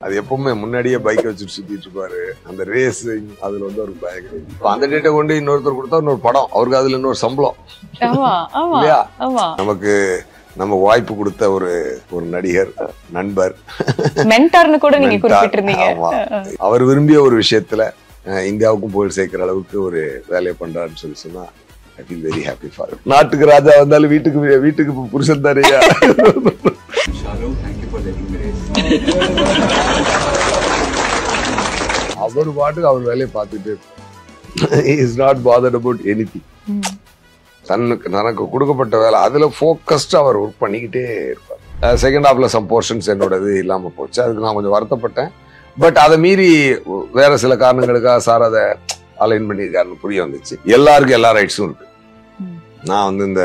அது எப்பவுமே முன்னாடியே பைக் வச்சுட்டு சுத்திட்டு இருப்பாரு. அந்த ரேசிங் அதுல வந்து ஒரு பயங்கர. இப்ப அந்த டேட்டை கொண்டு இன்னொருத்தர் கொடுத்தா இன்னொரு படம், அவருக்கு அதுல இன்னொரு சம்பளம் இல்லையா? நமக்கு நம்ம வாய்ப்பு கொடுத்த ஒரு நடிகர், நண்பர், மென்டார்னு கூட நீங்க குறிப்பிட்டிருந்தீங்க. அவர் விரும்பிய ஒரு விஷயத்துல இந்தியாவுக்கும் புகழ் சேர்க்கிற அளவுக்கு ஒரு வேலையை பண்றாருன்னு சொன்னா I feel very happy for him. நாட்டுக்கு ராஜா வந்தாலும் வீட்டுக்கு புருஷன் தானேயா. அவர் பாட்டுக்கு அவர் வேலையை பார்த்துட்டு he is not bothered about anything. தனக்கு கொடுக்கப்பட்ட வேலை அதுல போக்கஸ்டா அவர் ஒர்க் பண்ணிக்கிட்டே இருப்பார். செகண்ட் ஹாஃப்ல சம் போர்ஷன்ஸ் என்னோடது இல்லாம போச்சு, அதுக்கு நான் கொஞ்சம் வருத்தப்பட்டேன். பட் அதை மீறி வேற சில காரணங்களுக்காக சார் அதை அலைன் பண்ணியிருக்காருன்னு புரிய வந்துச்சு. எல்லாருக்கும் எல்லா ரைட்ஸும் இருக்கு. நான் வந்து இந்த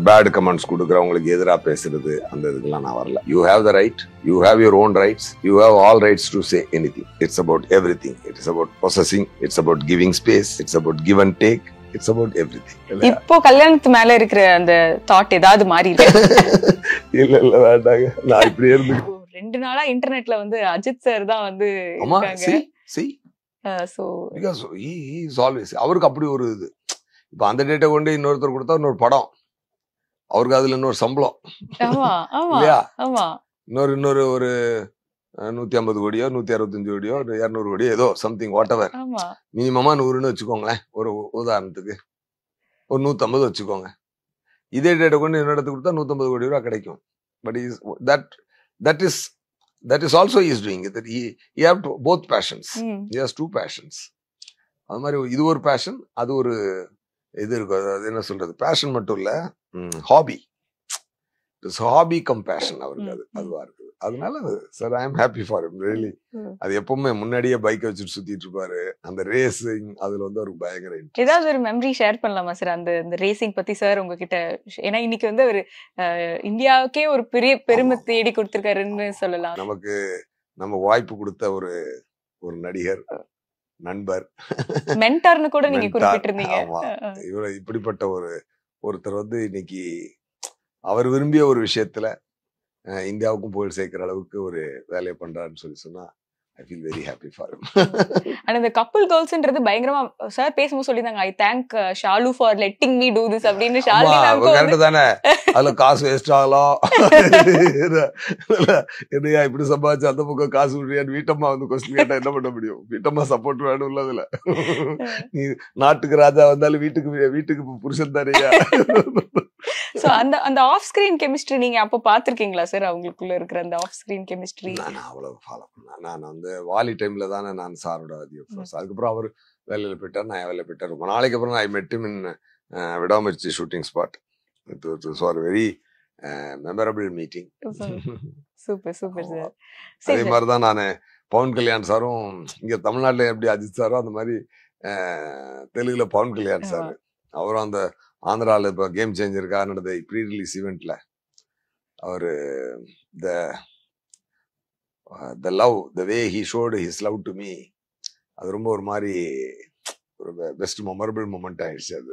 பேட் கமெண்ட்ஸ் கொடுக்குறவங்களுக்கு எதிராக பேசுறது அந்த இதுக்கெல்லாம் நான் வரல. You have the right, you have your own rights, you have all rights to say anything. It's about everything. It's about possessing, it's about giving space, it's about give and take, it's about everything. இப்போ கல்யாணத்து மேல இருக்கிற அந்த thought ஏதாவது மாறி இல்ல வேண்டாங்க, நான் இப்படி இருந்து 2 நாளா இன்டர்நெட்ல வந்து அஜித் சார் தான் வந்து அவருக்கு அப்படி ஒரு இது. இப்ப அந்த டேட்டை கொண்டு இன்னொருத்தர் கொடுத்தா இன்னொரு படம், அவருக்கு அதுல இன்னொரு சம்பளம் இல்லையா? இன்னொரு ஒரு 150 கோடியோ 165 கோடியோ 200 கோடியோ ஏதோ சம்திங் வாட் எவர், மினிமமா 100ன்னு வச்சுக்கோங்களேன். ஒரு உதாரணத்துக்கு ஒரு 150 வச்சுக்கோங்க. இதே டேட்டை கொண்டு இன்னொருத்தர் கொடுத்தா 150 கோடி ரூபாய் கிடைக்கும். But that is also he is doing it. That he have both passions. He has 2 passions. அது மாதிரி இது ஒரு பேஷன், அது ஒரு இது இருக்கு. அது என்ன சொல்றது, பேஷன் மட்டும் இல்ல, ஹாபி. ஹாபி கம் பேஷன் அவருக்கு அதுவா இருக்குது. அதனால sir I am happy for him really. அது எப்பவுமே முன்னாடியே பைக் வச்சுட்டு சுத்திட்டு இருப்பாரு. அந்த ரேசிங் அதுல வந்து அவருக்கு பயங்கர இன்ட்ரெஸ்ட். ஏதாவது ஒரு மெமரி ஷேர் பண்ணலாமா சார் அந்த ரேசிங் பத்தி சார் உங்ககிட்ட? ஏன்னா இன்னைக்கு வந்து ஒரு இந்தியாவுக்கே ஒரு பெரிய பெருமை தேடி கொடுத்திருக்காருன்னு சொல்லலாம். நமக்கு நம்ம வாய்ப்பு கொடுத்த ஒரு நடிகர், நண்பர், மென்டார்னு கூட நீங்க குறிப்பிட்டிருந்தீங்க. இவரை இப்படிப்பட்ட ஒருத்தர் வந்து இன்னைக்கு அவர் விரும்பிய ஒரு விஷயத்துல இந்தியாவுக்கும் புகழ் சேர்க்கிற அளவுக்கு ஒரு வேலையை பண்றாருன்னு சொன்னா I feel very happy for him. And the couple goalsன்றது பயங்கரமா சார் பேசும்போது சொல்லிருந்தாங்க, I thank Shalu for letting me do this அப்படின்னு. ஷாலினி மேம் கரெக்ட் தானே, அதுல காசு வேஸ்ட் ஆகலாம். என்னையா இப்படி சம்பாதிச்சு அந்த பக்கம் காசு விடுறியான்னு வீட்டம்மா வந்து கொஸ்டின் கேட்டா என்ன பண்ண முடியும்? வீட்டம்மா சப்போர்ட் வேணும் இல்லதுல. நீ நாட்டுக்கு ராஜா வந்தாலும் வீட்டுக்கு புருஷன் தானேயா. சோ அந்த ஆஃப் ஸ்கிரீன் கெமிஸ்ட்ரி நீங்க அப்ப பாத்திருக்கீங்களா சார்? அவங்களுக்குள்ள இருக்கிற அந்த ஆஃப் ஸ்கிரீன் கெமிஸ்ட்ரி நான் அவ்வளவு ஃபாலோ பண்ணேன். நான் வந்து வாலி டைம்ல தானே நான் சாரோட அதுக்கப்புறம் அவர் வேலையில போயிட்டார், நான் வேலையில போயிட்டார். ரொம்ப நாளைக்கு அப்புறம் ஐ மெட் ஹிம் இன் விடாமுயற்சி shooting spot. It was a very memorable meeting. Super super sir. அதே மாதிரி தான் நான் பவன் கல்யாண் சாரும் இங்க தமிழ்நாட்டுல எப்படி அஜித் சாரோ அந்த மாதிரி தெலுங்குல பவன் கல்யாண் சார், அவரும் அந்த ஆந்திரால இப்ப கேம் சேஞ்சருக்காக நடந்த ப்ரீ ரிலீஸ் ஈவெண்ட்ல அவரு the love, the way he showed his love to me, அது ரொம்ப ஒரு மாதிரி ஒரு பெஸ்ட் மெமரபிள் மொமெண்ட் ஆயிடுச்சு. அது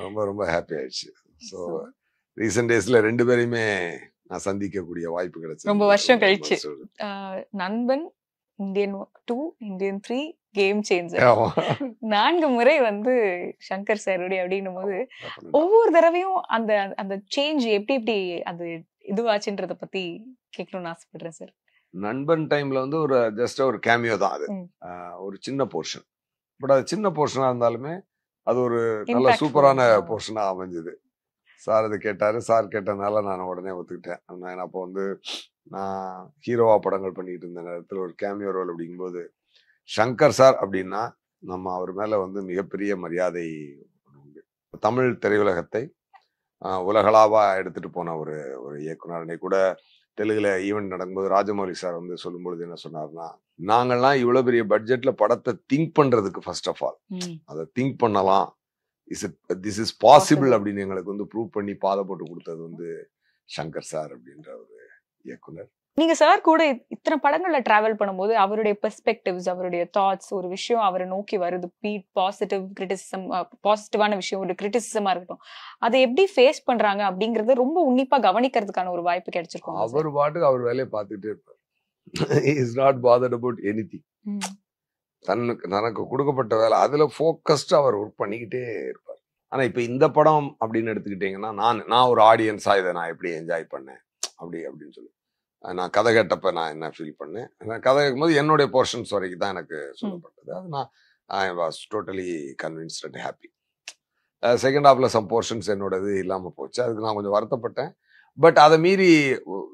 ரொம்ப ரொம்ப ஹாப்பி ஆயிடுச்சு. ஸோ ரீசெண்ட் டேஸ்ல 2 பேரையுமே நான் சந்திக்கக்கூடிய வாய்ப்பு கிடைச்சு ரொம்ப வருஷம் கழிச்சு. நண்பன், இந்தியன் 2, இந்தியன் 3, கேம் சேஞ்சர் 4 முறை வந்து சங்கர் சாருடைய அப்படின்னும் போது ஒவ்வொரு தடவையும் அந்த சேஞ்ச் எப்படி அது இதுவாச்சுன்றத பத்தி கேட்கணும்னு ஆசைப்படுறேன் சார். நண்பன் டைம்ல வந்து ஒரு ஜஸ்ட் ஒரு கேமியோ தான், அது ஒரு சின்ன போர்ஷன். பட் அது சின்ன போர்ஷனா இருந்தாலுமே அது ஒரு நல்ல சூப்பரான போர்ஷனா அமைஞ்சது. சார் அதை கேட்டாரு, சார் கேட்டதுனால நான் உடனே ஒத்துக்கிட்டேன். நான் அப்போ வந்து நான் ஹீரோவா படங்கள் பண்ணிட்டு இருந்த நேரத்தில் ஒரு கேமியோ ரோல் அப்படிங்கும்போது சங்கர் சார் அப்படின்னா நம்ம அவர் மேல வந்து மிகப்பெரிய மரியாதை உண்டு. தமிழ் திரையுலகத்தை உலகளாவா எடுத்துட்டு போன ஒரு இயக்குனர். அன்னைக்கு கூட தெலுங்குல ஈவெண்ட் நடக்கும்போது ராஜமௌலி சார் வந்து சொல்லும்பொழுது என்ன சொன்னார்னா, நாங்கள்லாம் இவ்வளவு பெரிய பட்ஜெட்ல படத்தை திங்க் பண்றதுக்கு ஃபர்ஸ்ட் ஆஃப் ஆல் அதை திங்க் பண்ணலாம், திஸ் இஸ் பாசிபிள் அப்படின்னு எங்களுக்கு வந்து ப்ரூவ் பண்ணி பாதை போட்டு கொடுத்தது வந்து சங்கர் சார் அப்படின்ற ஒரு இயக்குனர். நீங்க சார் கூட இத்தனை படங்கள்ல டிராவல் பண்ணும்போது அவருடைய பெர்ஸ்பெக்டிவ்ஸ், அவருடைய தாட்ஸ், ஒரு விஷயம் அவரை நோக்கி வருது, பாசிட்டிவ் கிரிட்டிசிசம், பாசிட்டிவான விஷயம், ஒரு கிரிட்டிசிசமா இருக்கட்டும், அதை எப்படி ஃபேஸ் பண்றாங்க அப்படிங்கறத ரொம்ப உன்னிப்பா கவனிக்கிறதுக்கான ஒரு வாய்ப்பு கிடைச்சிருக்கும். அவர் பாட்டுக்கு அவர் வேலையை பார்த்துட்டே இருப்பார். he is not bothered about anything. தனக்கு கொடுக்கப்பட்ட வேலை அதுல ஃபோக்கஸ்டா அவர் ஒர்க் பண்ணிக்கிட்டே இருப்பார். ஆனா இப்ப இந்த படம் அப்படின்னு எடுத்துக்கிட்டீங்கன்னா நான் ஒரு ஆடியன்ஸா இதை நான் எப்படி என்ஜாய் பண்ணேன் அப்படின்னு சொல்லி நான் கதை கேட்டப்ப நான் என்ன ஃபீல் பண்ணேன், கதை கேட்கும்போது என்னுடைய போர்ஷன்ஸ் வரைக்கும் தான் எனக்கு சொல்லப்பட்டது. அது நான் I was totally convinced and happy. Second ஹாஃப்ல சம் போர்ஷன்ஸ் என்னோடது இல்லாம போச்சு, அதுக்கு நான் கொஞ்சம் வருத்தப்பட்டேன். பட் அதை மீறி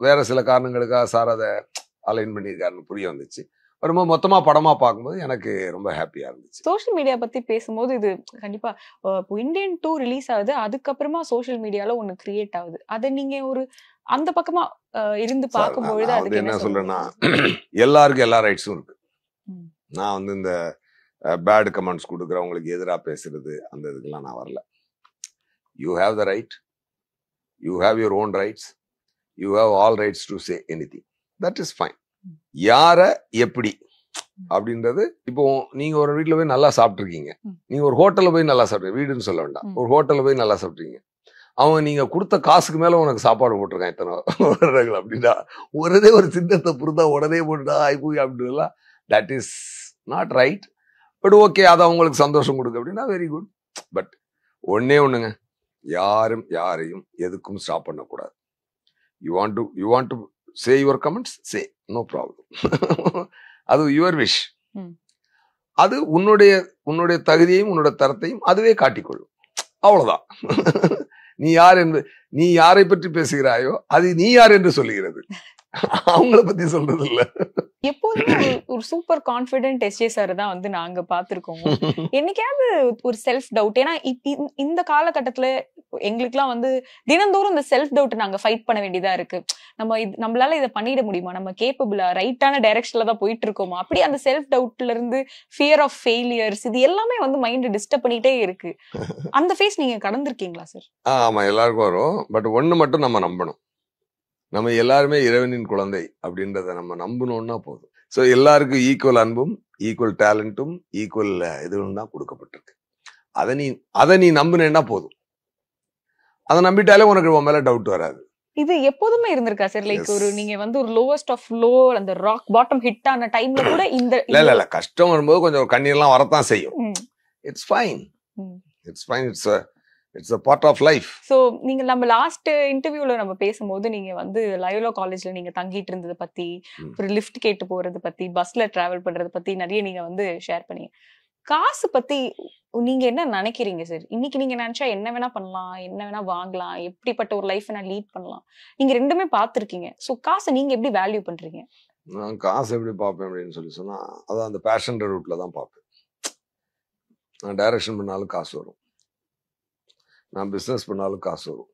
வேற சில காரணங்களுக்காக சார் அதை அலைன் பண்ணியிருக்காருன்னு புரிய வந்துச்சு. ரொம்ப மொத்தமா படமா பார்க்கும்போது எனக்கு ரொம்ப ஹாப்பியா இருந்துச்சு. சோஷியல் மீடியா பத்தி பேசும்போது இது கண்டிப்பா இந்தியன் 2 ரிலீஸ் ஆகுது, அதுக்கப்புறமா சோஷியல் மீடியால ஒண்ணு கிரியேட் ஆகுது. அதை நீங்க ஒரு அந்த பக்கமா இருந்து பார்க்கும்பொழுது அதுக்கு என்ன சொல்றேன்னா, எல்லாருக்கும் எல்லா ரைட்ஸும் இருக்கு. நான் வந்து இந்த பேட் கமெண்ட்ஸ் கொடுக்குறவங்களுக்கு எதிராக பேசுறது அந்த இதுக்கெல்லாம் நான் வரல. You have the right, you have your own rights, you have all rights to say anything, that is fine. யார எப்படி அப்படின்றது, இப்போ நீங்க ஒரு வீட்டுல போய் நல்லா சாப்பிட்டுருக்கீங்க, நீங்க ஒரு ஹோட்டல்ல போய் நல்லா சாப்பிட்றீங்க, வீடுன்னு சொல்ல வேண்டாம், ஒரு ஹோட்டல்ல போய் நல்லா சாப்பிட்றீங்க, அவன் நீங்க கொடுத்த காசுக்கு மேல உனக்கு சாப்பாடு போட்டிருக்கான் இத்தனை வருடங்கள் அப்படின்னா ஒரே ஒரு சின்னத்தை புரிந்தா உடனே போட்டுட்டா ஆய்ப்போய் அப்படின்லாம் that is not right. But okay, அது அவங்களுக்கு சந்தோஷம் கொடுக்கு அப்படின்னா வெரி குட். பட் ஒண்ணுங்க, யாரையும் எதுக்கும் ஸ்டாப் பண்ணக்கூடாது. You want to say your comments, say no problem. அது your wish. அது உன்னுடைய தகுதியையும் உன்னோட தரத்தையும் அதுவே காட்டிக்கொள்ளும், அவ்வளவுதான். நீ யாரை பற்றி பேசுகிறாயோ அது நீ யார் என்று சொல்லுகிறது, அவங்கள பத்தி சொல்றது இல்ல. எப்போதுமே ஒரு சூப்பர் கான்பிடென்ட் எஸ்ஜே சார் தான் வந்து நாங்க பாத்திருக்கோம். என்னைக்காவது ஒரு செல்ஃப் டவுட், ஏன்னா இந்த காலகட்டத்துல எங்களுக்குலாம் வந்து தினந்தோறும் இந்த செல்ஃப் டவுட் நாங்க ஃபைட் பண்ண வேண்டியதா இருக்கு. நம்மளால இதை பண்ணிட முடியுமா, நம்ம கேப்பபிளா, ரைட்டான டைரக்ஷன்ல தான் போயிட்டு இருக்கோமா, அப்படி அந்த செல்ஃப் டவுட்ல இருந்து ஃபியர் ஆஃப் ஃபெயிலியர்ஸ், இது எல்லாமே வந்து மைண்ட் டிஸ்டர்ப் பண்ணிட்டே இருக்கு. அந்த ஃபேஸ் நீங்க கடந்திருக்கீங்களா சார்? ஆமா, எல்லாருக்கும் வரும். பட் ஒண்ணு மட்டும் நம்ம நம்பணும், நம்ம எல்லாருமே இறைவனின் குழந்தை அப்படின்றத நம்ம நம்பணும்னா போதும். ஸோ எல்லாருக்கும் ஈக்குவல் அன்பும் ஈக்குவல் டேலண்ட்டும் ஈக்குவல் இதுவும் தான் கொடுக்கப்பட்டிருக்கு. அதை நீ நம்பினேன்னா போதும். அதை நம்பிட்டாலே உனக்கு உன் மேல டவுட் வராது. இது எப்போதுமே இருந்திருக்கா சார்? லைக் ஒரு நீங்க வந்து ஒரு லோவஸ்ட் ஆஃப் லோ, அந்த ராக் பாட்டம் ஹிட் ஆன டைம்ல கூட இந்த இல்ல கஷ்டம் வரும்போது கொஞ்சம் கண்ணீர்லாம் வரத்தான் செய்யும். It's fine, it's a part of life. So நீங்க நம்ம லாஸ்ட் இன்டர்வியூல நம்ம பேசும்போது நீங்க வந்து லயோலா காலேஜ்ல நீங்க தங்கிட்டு இருந்தது பத்தி, ஒரு லிஃப்ட் கேட்டு போறது பத்தி, பஸ்ல டிராவல் பண்றது பத்தி நிறைய நீங்க வந்து ஷேர் பண்ணீங்க. காசு பத்தி நீங்க என்ன நினைக்கிறீங்க சார்? இன்னைக்கு நீங்க நினைச்சா என்ன வேணா பண்ணலாம், என்ன வேணா வாங்கலாம், எப்படிப்பட்ட ஒரு லைஃப் நான் லீட் பண்ணலாம், நீங்க ரெண்டுமே பார்த்திருக்கீங்க. சோ காசை நீங்க எப்படி வேல்யூ பண்றீங்க? நான் காசு எப்படி பார்ப்பேன் அப்படின்னு சொன்னா, அதான் அந்த பேஷன் ரூட்ல தான் பார்ப்பேன். நான் டைரக்ஷன் பண்ணாலும் காசு வரும், நான் பிசினஸ் பண்ணாலும் காசு வரும்,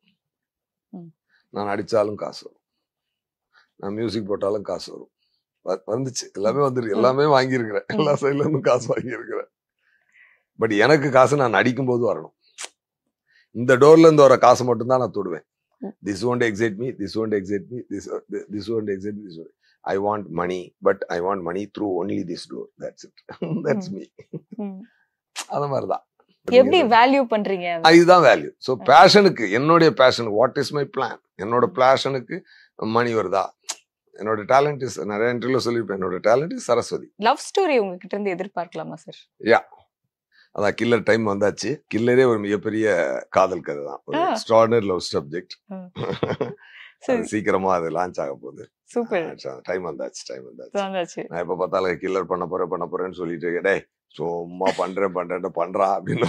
நான் அடிச்சாலும் காசு வரும், நான் மியூசிக் போட்டாலும் காசு வரும். வந்துச்சு, எல்லாமே வந்துருக்கு, எல்லாமே வாங்கியிருக்கிறேன், எல்லா சைட்ல இருந்தும் காசு வாங்கியிருக்கிறேன். பட் எனக்கு காசு நான் நடிக்கும் போது வரணும். இந்த டோர்ல இருந்து வர காசு மட்டும்தான் நான் தொடுவேன். This won't excite me, this won't excite me, this won't excite me, this won't. I want money, but I want money through only this door. That's it. That's me. அந்த மாதிரிதான். எப்படி வேல்யூ பண்றீங்க? இதுதான் வேல்யூ. ஸோ பேஷனுக்கு, என்னுடைய பேஷனுக்கு what is my plan, என்னோட பேஷனுக்கு மணி வருதா, என்னோட talent is, நிறைய இன்டர்வியூல சொல்லிருப்பேன், என்னோட talent is Saraswati. Love story உங்ககிட்ட இருந்து எதிர்பார்க்கலாமா சார்? யா, அதான் கில்லர் டைம் வந்தாச்சு. கில்லரே ஒரு மிகப்பெரிய காதல் கதை தான், ஒரு எக்ஸ்ட்ரார்டினரி லவ் சப்ஜெக்ட். சீக்கிரமா அது லான்ச் ஆக போகுது. சூப்பர், டைம் வந்தாச்சு. நான் எப்ப பார்த்தாலும் கில்லர் பண்ண போறேன்னு சொல்லிட்டு இருக்கேன். சும்மா பண்றா அப்படின்னு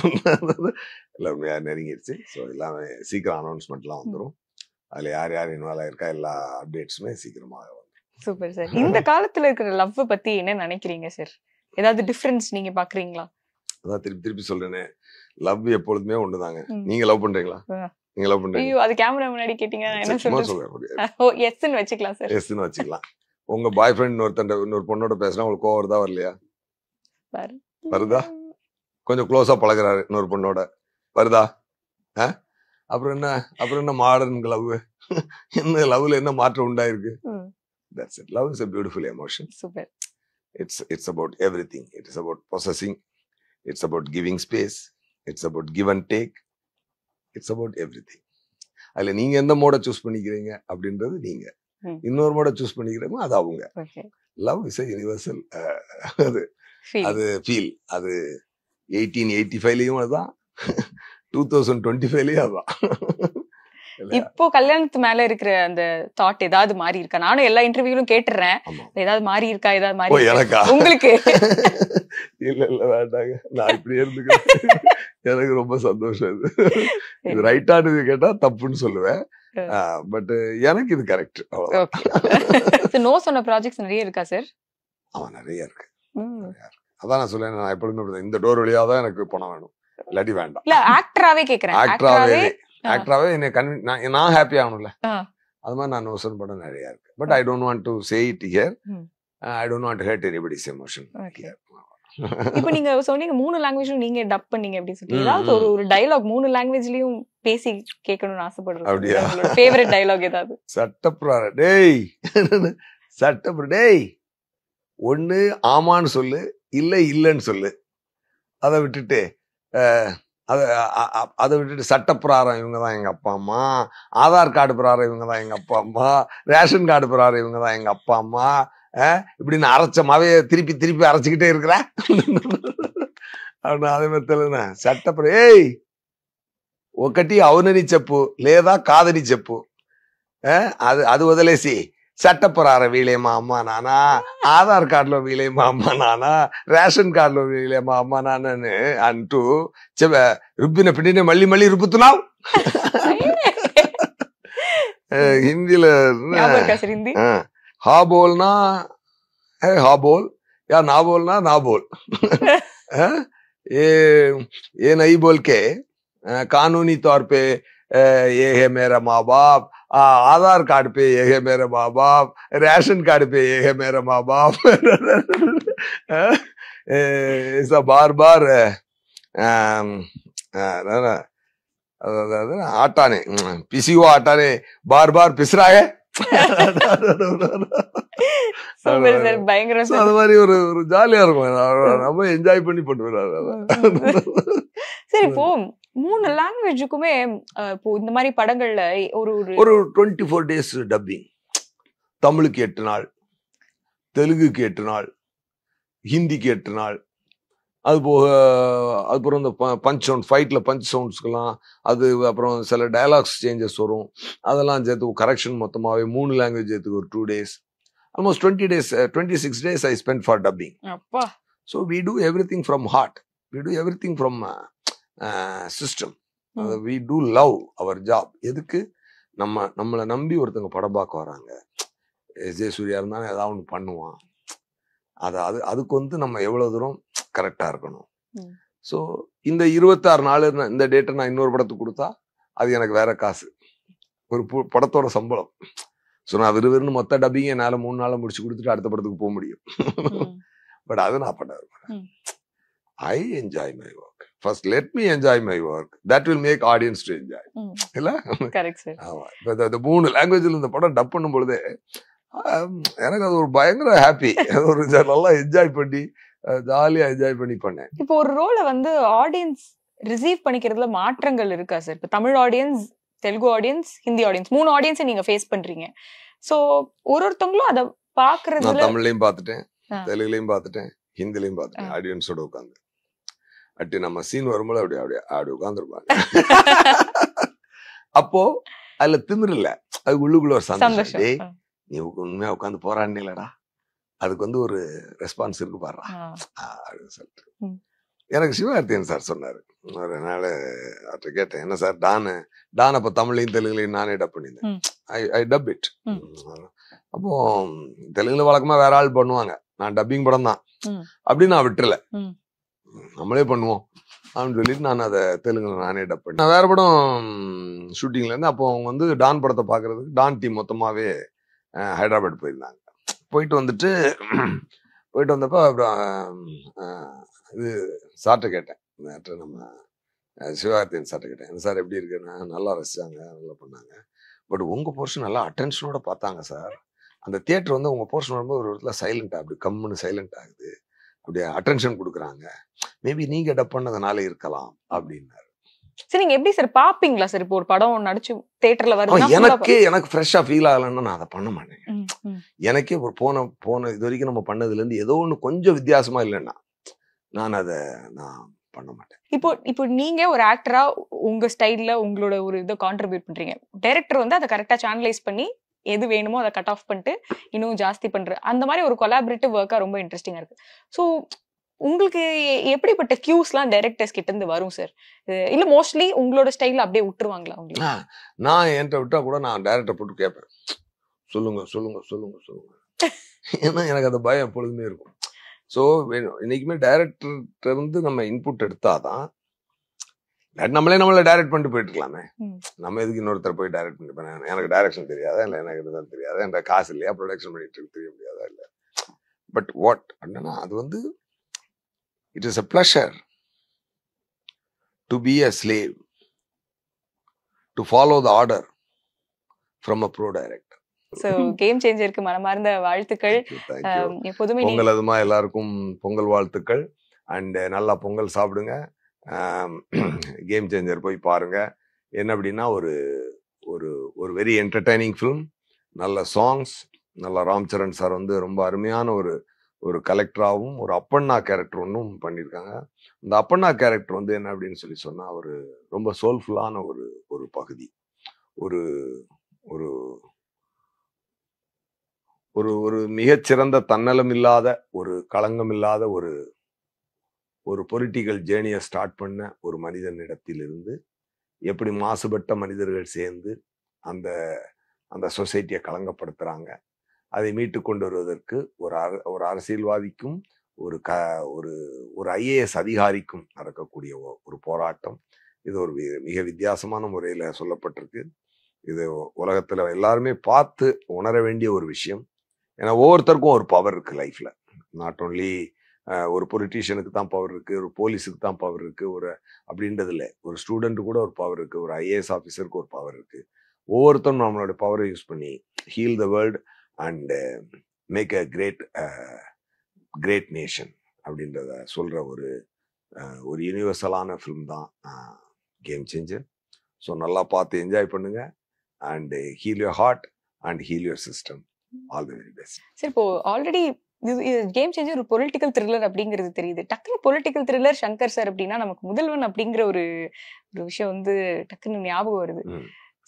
எல்லாமே நெருங்கிடுச்சு. ஸோ எல்லாமே சீக்கிரம் அனௌன்ஸ்மெண்ட்லாம் வந்துடும். அதுல யார் இன்வால்வ் ஆயிருக்கா எல்லா அப்டேட்ஸுமே சீக்கிரமா வந்துடும். Super sir. இந்த காலத்துல இருக்கிற லவ் பத்தி என்ன நினைக்கிறீங்க சார்? ஏதாவது டிஃபரன்ஸ் நீங்க பாக்குறீங்களா? அதான் திருப்பி சொல்றேனே, லவ் எப்பொழுதுமே ஒண்ணுதாங்க. நீங்க லவ் பண்றீங்களா? நீங்க லவ் பண்றீங்க? ஐயோ, அது கேமரா முன்னாடி கேட்டிங்க, என்ன சொல்றேன்? ஓ எஸ்ன்னு வச்சுக்கலாம் சார். எஸ்ன்னு வச்சுக்கலாம். உங்க பாய் ஃப்ரெண்ட் இன்னொரு பொண்ணோட பேசினா உங்களுக்கு கோவம் வருதா வரலையா? வருதா? கொஞ்சம் க்ளோஸா பழகுறாரு இன்னொரு பொண்ணோட, வருதா? அப்புறம் என்ன மாடர்ன் லவ், என்ன லவ்ல என்ன மாற்றம் உண்டாயிருக்கு? That's it. Love is a beautiful emotion. Super. It's about everything. It is about possessing. It's about giving space. It's about give and take. It's about everything. அதுல நீங்க எந்த மோட சூஸ் பண்ணிக்கிறீங்க அப்படின்றது நீங்க. இன்னொரு மோட சூஸ் பண்ணிக்கிறோமோ அது அவங்க. Love is a universal. அது ஃபீல். அது 1885லயும் அதுதான், 2025லயும் அதுதான். இப்போ கல்யாணத்து மேல இருக்கிற அந்த தாட் ஏதாவது மாறி இருக்கா? நானும் எல்லா இன்டர்வியூலும் கேட்டுறேன், ஏதாவது மாறி இருக்கா? ஏதாவது மாறி எனக்கா? உங்களுக்கு? இல்ல வேண்டாங்க, நான் இப்படி இருந்துக்கிறேன். எனக்கு ரொம்ப சந்தோஷம். இது ரைட்டானது கேட்டா தப்புன்னு சொல்லுவேன், பட் எனக்கு இது கரெக்ட். நோ சொன்ன ப்ராஜெக்ட்ஸ் நிறைய இருக்கா சார்? ஆமா, நிறைய இருக்கு. அதான் நான் சொல்லேன், நான் எப்பொழுதுமே இந்த டோர் வழியா தான் எனக்கு பணம் வேணும், இல்லாட்டி வேண்டாம். இல்ல ஆக்டராவே கேக்குறேன். ஆக்டராவே என்னை நான் ஹாப்பி ஆகணும்ல, அது மாதிரி நான் நோசன் படம் நிறைய இருக்கு. But I don't want to say it here. I don't want to hurt anybody's emotion. இப்போ நீங்க சொன்னீங்க 3 லாங்குவேஜ்லயும் நீங்க டப் பண்ணீங்க அப்படி சொல்லி, ஏதாவது ஒரு டயலாக் 3 லாங்குவேஜ்லயும் பேசி கேட்கணும்னு ஆசைப்படுறேன். அப்படியா? ஃபேவரட் டயலாக் ஏதாவது? சட்டப்புறார டேய், சட்டப்புற டேய், ஒண்ணு ஆமான்னு சொல்லு, இல்ல இல்லன்னு சொல்லு. அதை விட்டுட்டு அதை விட்டுட்டு சட்ட பிரகாரம் இவங்க தான் எங்க அப்பா அம்மா, ஆதார் கார்டு பிரகாரம் இவங்க தான் எங்க அப்பா அம்மா, ரேஷன் கார்டு பிரகாரம் இவங்க தான் எங்க அப்பா அம்மா, இப்படின்னு அரைச்ச மாவைய திருப்பி திருப்பி அரைச்சிக்கிட்டே இருக்கிற అవునా? అదే మెత్తలేనా చట్టప్ర ఏయ్ ఒకటి అవునని చెప్పు లేదా కాదని చెప్పు. అది అది వదిలేసి చట్టప్రకారం వీళ్ళే మా అమ్మ నాన్న, ఆధార్ కార్డులో వీళ్ళే మా అమ్మ నాన్న, రేషన్ కార్డులో వీళ్ళే మా అమ్మ నాన్న అంటూ రుబ్బిన పిండిని మళ్ళీ మళ్ళీ రుబ్బుతున్నావు. హిందీలో हा बोलना है हा बोल या ना बोलना ना बोल. ये नहीं बोल के कानूनी तौर पे ये है मेरा माँ बाप, आधार कार्ड पे ये है मेरा माँ बाप, राशन कार्ड पे ये है मेरा माँ बाप. ऐसा बार बार आटा ने पिसी हुआ आटा ने बार बार पिस रहा है. அது மாதிரி ஒரு ஜாலியா இருக்கும், ரொம்ப என்ஜாய் பண்ணி பண்ணுவாரு. சரி, இப்போ 3 லாங்குவேஜுக்குமே இப்போ இந்த மாதிரி படங்கள்ல ஒரு 24 days டப்பிங். தமிழுக்கு 8 நாள், தெலுங்குக்கு 8 நாள், ஹிந்திக்கு 8 நாள். அது போக அதுக்கப்புறம் இந்த பஞ்ச் சவுண்ட், ஃபைட்ல பஞ்ச் சவுண்ட்ஸ்க்கெல்லாம் அது, அப்புறம் சில டயலாக்ஸ் சேஞ்சஸ் வரும், அதெல்லாம் சேர்த்து கரெக்ஷன் மொத்தமாகவே 3 லாங்குவேஜ் சேர்த்துக்கு ஒரு 2 days, almost 20 days, 26 days I spent for dubbing. So we do everything from heart, we do everything from system. We do love our job. எதுக்கு நம்மளை நம்பி ஒருத்தங்க படம் பார்க்க வராங்க, எஸ்.ஜே. சூர்யா இருந்தாலும் ஏதாவது ஒன்று பண்ணுவான், அதுக்கு வந்து நம்ம எவ்வளவு தூரம் கரெக்டா இருக்கணும். ஸோ இந்த 26 நாள் இந்த டேட்டை நான் இன்னொரு படத்துக்கு கொடுத்தா அது எனக்கு வேற காசு, ஒரு படத்தோட சம்பளம். ஸோ நான் விறுவிறுன்னு மொத்த டப்பிங் என்னால் 3 நாளை முடிச்சு கொடுத்துட்டு அடுத்த படத்துக்கு போக முடியும். பட் அது நான் பண்ண I enjoy my work. First let me enjoy my work, that will make audience to enjoy. இல்ல? ஆமா, இந்த 3 லாங்குவேஜ்ல இந்த படம் டப் பண்ணும் பொழுதே எனக்கு அது ஒரு பயங்கர ஹாப்பி, ஒரு நல்லா என்ஜாய் பண்ணி ஜாலியா என்ஜாய் பண்ணி பண்ணேன். இப்போ ஒரு ரோலை வந்து ஆடியன்ஸ் ரிசீவ் பண்ணிக்கிறதுல மாற்றங்கள் இருக்கா சார்? இப்போ Tamil audience, Telugu audience, Hindi audience, 3 ஆடியன்ஸை நீங்க ஃபேஸ் பண்றீங்க. ஸோ ஒருத்தவங்களும் அதை பாக்குறது, நான் தமிழ்லையும் பார்த்துட்டேன், தெலுங்குலையும் பார்த்துட்டேன், ஹிந்திலையும் பார்த்துட்டேன். ஆடியன்ஸோட உட்காந்து அட்டி நம்ம சீன் வரும்போது அப்படி உட்காந்துருப்பாங்க. அப்போ அதுல திமிரு இல்ல, அது உள்ளுக்குள்ள ஒரு சந்தோஷம். நீ உண்மையா உட்காந்து போராடினீங்களடா, அதுக்கு வந்து ஒரு ரெஸ்பான்ஸ் இருக்கு பாரு அப்படின்னு சொல்லிட்டு எனக்கு சிவகார்த்தியன் சார் சொன்னாரு. ஒரு நாள் அவர்கிட்ட கேட்டேன், என்ன சார் டான் அப்போ தமிழ்லையும் தெலுங்குலையும் நானே டப் பண்ணியிருந்தேன். ஐ டப் இட். அப்போ தெலுங்குல வழக்கமா வேற ஆள் பண்ணுவாங்க, நான் டப்பிங் படம் தான் அப்படின்னு நான் விட்டுறல, நம்மளே பண்ணுவோம் அப்படின்னு சொல்லிட்டு நான் அதை தெலுங்குல நானே டப் பண்ணேன். நான் வேற படம் ஷூட்டிங்ல இருந்து அப்போ அவங்க வந்து டான் படத்தை பாக்குறதுக்கு டான் டீம் மொத்தமாவே ஹைதராபாத் போயிருந்தாங்க. போயிட்டு வந்தப்போ அப்புறம் இது சார்ட்ட கேட்டேன், நம்ம சிவகார்த்தியன் சார்ட்ட கேட்டேன், சார் எப்படி இருக்குன்னு. நல்லா ரசிச்சாங்க, நல்லா பண்ணாங்க, பட் உங்க போர்ஷன் நல்லா அட்டென்ஷனோட பார்த்தாங்க சார். அந்த தியேட்டர் வந்து உங்க போர்ஷன் வரும்போது ஒரு இடத்துல சைலண்டா அப்படி கம்முன்னு சைலண்ட் ஆகுது, அப்படியே அட்டென்ஷன் கொடுக்குறாங்க, மேபி நீங்க டப் பண்ணதுனால இருக்கலாம் அப்படின்னாரு. சரி நீங்க எப்படி சார் பாப்பீங்களா சார்? இப்போ ஒரு படம் நடிச்சு தியேட்டர்ல வருதுன்னா எனக்கு ஃப்ரெஷ்ஷா ஃபீல் ஆகலன்னா நான் அதை பண்ண மாட்டேன். எனக்கே ஒரு போன இது வரைக்கும் நம்ம பண்ணதுல இருந்து ஏதோ ஒண்ணு கொஞ்சம் வித்தியாசமா இல்லைன்னா நான் பண்ண மாட்டேன். இப்போ நீங்க ஒரு ஆக்டரா உங்க ஸ்டைல்ல உங்களோட ஒரு இதை கான்ட்ரிபியூட் பண்றீங்க. டைரக்டர் வந்து அதை கரெக்டா சேனலைஸ் பண்ணி எது வேணுமோ அதை கட் ஆஃப் பண்ணிட்டு இன்னும் ஜாஸ்தி பண்ற அந்த மாதிரி ஒரு கொலாபரேட்டிவ் ஒர்க்கா ரொம்ப இன்ட்ரெஸ்டிங்கா இருக்கு. ஸோ உங்களுக்கு எப்படிப்பட்ட கியூஸ்லாம் டைரக்டர்ஸ் கிட்ட இருந்து வரும் சார்? இல்ல மோஸ்ட்லி உங்களோட ஸ்டைல்ல அப்படியே விட்டுருவாங்களா உங்களுக்கு? நான் என்கிட்ட விட்டா கூட நான் டைரக்டர் போட்டு கேட்பேன், சொல்லுங்க சொல்லுங்க சொல்லுங்க சொல்லுங்க. ஏன்னா எனக்கு அந்த பயம் எப்பொழுதுமே இருக்கும். ஸோ இன்னைக்குமே டைரக்டர்கிட்ட வந்து நம்ம இன்புட் எடுத்தாதான் நம்மளை டைரக்ட் பண்ணிட்டு போயிட்டு இருக்கலாமே. நம்ம எதுக்கு இன்னொருத்தர் போய் டைரக்ட் பண்ணிட்டு எனக்கு டைரக்ஷன் தெரியாதா இல்லை, எனக்கு இதுதான் தெரியாதா, என்ற காசு இல்லையா ப்ரொடக்ஷன் பண்ணிட்டு தெரிய முடியாதா இல்லை. பட் வாட் அப்படின்னா அது வந்து it is a pleasure to be a slave, to follow the order from a pro director. So game changerக்கு மனமார்ந்த வாழ்த்துக்கள். எப்போதுமே பொங்கல் அதுமா எல்லாருக்கும் பொங்கல் வாழ்த்துக்கள். அண்ட் நல்லா பொங்கல் சாப்பிடுங்க. கேம் சேஞ்சர் போய் பாருங்க. என்ன அப்படின்னா ஒரு ஒரு ஒரு வெரி என்டர்டைனிங் ஃபிலிம், நல்ல சாங்ஸ், நல்ல ராம் சரண் சார் வந்து ரொம்ப அருமையான ஒரு கலெக்டராகவும் ஒரு அப்பண்ணா கேரக்டர் ஒன்றும் பண்ணியிருக்காங்க. அந்த அப்பண்ணா கேரக்டர் வந்து என்ன அப்படின்னு சொன்னா ஒரு ரொம்ப சோல்ஃபுல்லான ஒரு பகுதி, ஒரு ஒரு ஒரு ஒரு மிகச்சிறந்த தன்னலம் இல்லாத ஒரு களங்கம் இல்லாத ஒரு பொலிட்டிக்கல் ஜேர்னியை ஸ்டார்ட் பண்ண ஒரு மனிதனிடத்திலிருந்து எப்படி மாசுபட்ட மனிதர்கள் சேர்ந்து அந்த அந்த சொசைட்டியை களங்கப்படுத்துறாங்க, அதை மீட்டு கொண்டு வருவதற்கு ஒரு அரசியல்வாதிக்கும் ஒரு ஐஏஎஸ் அதிகாரிக்கும் நடக்கக்கூடிய ஒரு போராட்டம். இது ஒரு மிக வித்தியாசமான முறையில சொல்லப்பட்டிருக்கு. இது உலகத்துல எல்லாருமே பார்த்து உணர வேண்டிய ஒரு விஷயம். ஏன்னா ஒவ்வொருத்தருக்கும் ஒரு பவர் இருக்கு லைஃப்ல. நாட் ஓன்லி ஒரு பொலிட்டீஷியனுக்கு தான் பவர் இருக்கு, ஒரு போலீஸுக்கு தான் பவர் இருக்கு, அப்படின்றது இல்லை. ஒரு ஸ்டூடெண்ட் கூட ஒரு பவர் இருக்கு, ஒரு ஐஏஎஸ் ஆஃபீஸருக்கு ஒரு பவர் இருக்கு. ஒவ்வொருத்தரும் நம்மளோட பவரை யூஸ் பண்ணி heal the world and make a great nation அப்படின்றத சொல்ற ஒரு யூனிவர்சலான ஃபிலிம் தான் கேம் சேஞ்சர். ஸோ நல்லா பார்த்து என்ஜாய் பண்ணுங்க and heal your heart and heal your system. All the very best. சரி, இப்போ ஆல்ரெடி கேம் சேஞ்சர் ஒரு பொலிட்டிக்கல் த்ரில்லர் அப்படிங்கிறது தெரியுது. டக்குனு பொலிட்டிக்கல் த்ரில்லர் சங்கர் சார் அப்படின்னா நமக்கு முதல்வன் அப்படிங்கிற ஒரு விஷயம் வந்து டக்குன்னு ஞாபகம் வருது.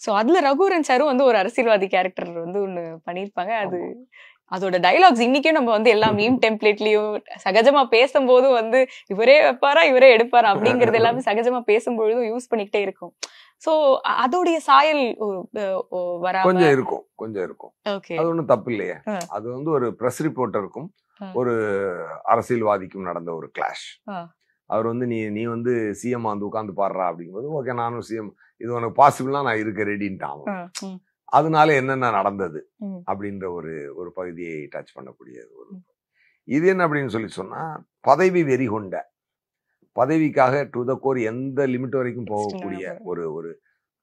சோ அதுல ரகுவரன் சாரும் வந்து ஒரு அரசியல்வாதி கேரக்டர் வந்து ஒண்ணு பண்ணிருப்பாங்க. அதோட டைலாக்ஸ் இன்னைக்கும் நம்ம வந்து எல்லா மீம் டெம்ப்ளேட்லயும் சகஜமா பேசும்போதும் வந்து இவரே வைப்பாரா இவரே எடுப்பாரா அப்படிங்கறது எல்லாமே சகஜமா பேசும்பொழுதும் யூஸ் பண்ணிக்கிட்டே இருக்கும். சோ அதோடைய சாயல் கொஞ்சம் இருக்கும். அது ஒண்ணும் தப்பு இல்லையே. அது வந்து ஒரு பிரஸ் ரிப்போர்ட்டருக்கும் ஒரு அரசியல்வாதிக்கும் நடந்த ஒரு கிளாஷ். அவர் வந்து நீ வந்து சிஎம் வந்து உட்காந்து பாடுறா அப்படிங்கும்போது ஓகே நானும் சிஎம், இது உனக்கு பாசிபிளா நான் இருக்க ரெடின்ட்டான். அதனால என்னென்ன நடந்தது அப்படின்ற ஒரு பகுதியை டச் பண்ணக்கூடிய இது என்ன அப்படின்னு சொன்னா பதவி வெறி கொண்ட, பதவிக்காக டு த கோர் எந்த லிமிட் வரைக்கும் போகக்கூடிய ஒரு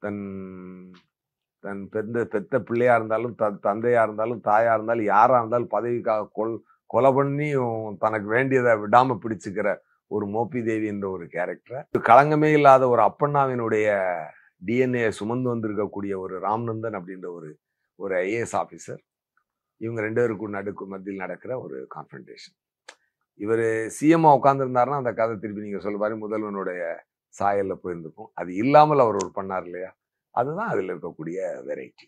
தன் பெத்த பிள்ளையா இருந்தாலும் தந்தையா இருந்தாலும் தாயா இருந்தாலும் யாரா இருந்தாலும் பதவிக்காக கொலை பண்ணி தனக்கு வேண்டியதை விடாம பிடிச்சுக்கிற ஒரு மோபி தேவி என்ற ஒரு கேரக்டர், களங்கமே இல்லாத ஒரு அப்பண்ணாவினுடைய டிஎன்ஏ சுமந்து வந்திருக்கக்கூடிய ஒரு ராம்நந்தன் அப்படின்ற ஒரு ஐஏஎஸ் ஆஃபீஸர். இவங்க 2 பேருக்கும் மத்தியில் நடக்கிற ஒரு கான்ஃபரன்டேஷன். இவர் சிஎம்மா உட்காந்துருந்தாருன்னா அந்த கதை திருப்பி நீங்க சொல்ல மாதிரி முதல்வனுடைய சாயல்ல போயிருந்துக்கும். அது இல்லாமல் அவர் பண்ணார் இல்லையா, அதுதான் அதுல இருக்கக்கூடிய வெரைட்டி.